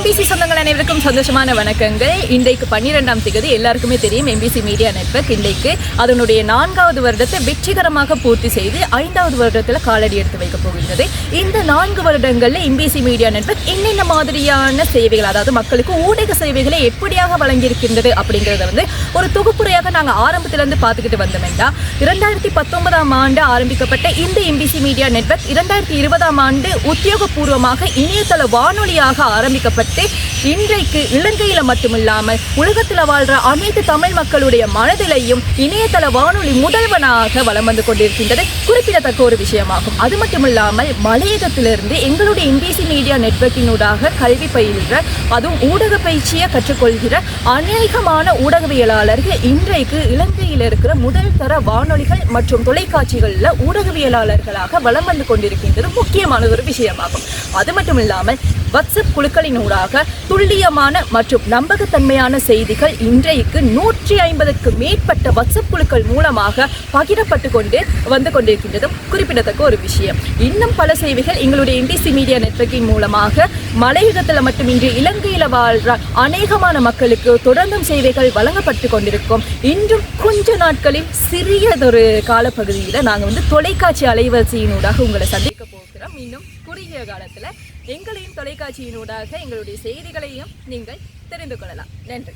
MBC சொந்தங்கள் அனைவருக்கும் சந்தோஷமான வணக்கங்கள். இன்றைக்கு 12ஆம் தேதி எல்லாருக்குமே தெரியும் எம்பிசி மீடியா நெட்வொர்க் இன்றைக்கு அதனுடைய 4வது வருடத்தை வெற்றிகரமாக பூர்த்தி செய்து 5வது வருடத்தில் காலடி எடுத்து வைக்கப் போகின்றது. இந்த 4 வருடங்களில் எம்பிசி மீடியா நெட்வொர்க் என்னென்ன மாதிரியான சேவைகள், அதாவது மக்களுக்கு ஊடக சேவைகளை எப்படியாக வழங்கியிருக்கின்றது அப்படிங்கிறத ஒரு தொகுப்புரையாக நாங்கள் ஆரம்பத்திலிருந்து பார்த்துக்கிட்டு வந்தோம்னா 2019ஆம் ஆண்டு ஆரம்பிக்கப்பட்ட இந்த எம்பிசி மீடியா நெட்வொர்க் 2020ஆம் ஆண்டு உத்தியோகபூர்வமாக இணையதள வானொலியாக ஆரம்பிக்கப்பட்டு இன்றைக்கு இலங்கையில் மட்டுமில்லாமல் உலகத்தில் வாழ்கிற அனைத்து தமிழ் மக்களுடைய மனதிலையும் இணையதள வானொலி முதல்வனாக வலம் வந்து கொண்டிருக்கின்றது. குறிப்பிடத்தக்க ஒரு விஷயமாகும். அது மட்டுமில்லாமல் மலையகத்திலிருந்து எங்களுடைய எம்பிசி மீடியா நெட்வொர்க்கினூடாக கல்வி பயில்கிற, அதுவும் ஊடக பயிற்சியை கற்றுக்கொள்கிற அநேகமான ஊடகவியலாளர்கள் இன்றைக்கு இலங்கையில் இருக்கிற முதல் தர வானொலிகள் மற்றும் தொலைக்காட்சிகளில் ஊடகவியலாளர்களாக வலம் வந்து கொண்டிருக்கின்றது முக்கியமான ஒரு விஷயமாகும். அது மட்டும் இல்லாமல் வாட்ஸ்அப் குழுக்களின் ஊடாக துல்லியமான மற்றும் நம்பகத்தன்மையான செய்திகள் இன்றைக்கு 150க்கு மேற்பட்ட வாட்ஸ்அப் குழுக்கள் மூலமாக பகிரப்பட்டு கொண்டிருக்கின்றதும் குறிப்பிடத்தக்க ஒரு விஷயம். இன்னும் பல சேவைகள் எங்களுடைய எம்பிசி மீடியா நெட்வொர்க்கின் மூலமாக மலையகத்தில் மட்டுமின்றி இலங்கையில் வாழ்ற அநேகமான மக்களுக்கு தொடர்ந்தும் சேவைகள் வழங்கப்பட்டு கொண்டிருக்கும். இன்றும் கொஞ்ச நாட்களில் சிறியதொரு காலப்பகுதியில் நாங்கள் தொலைக்காட்சி அலைவரிசையினூடாக உங்களை சந்திக்க போகிறோம். இன்னும் குறுகிய காலத்தில் எங்களையும் தொலைக்காட்சியினூடாக எங்களுடைய செய்திகளையும் நீங்கள் தெரிந்து கொள்ளலாம். நன்றி.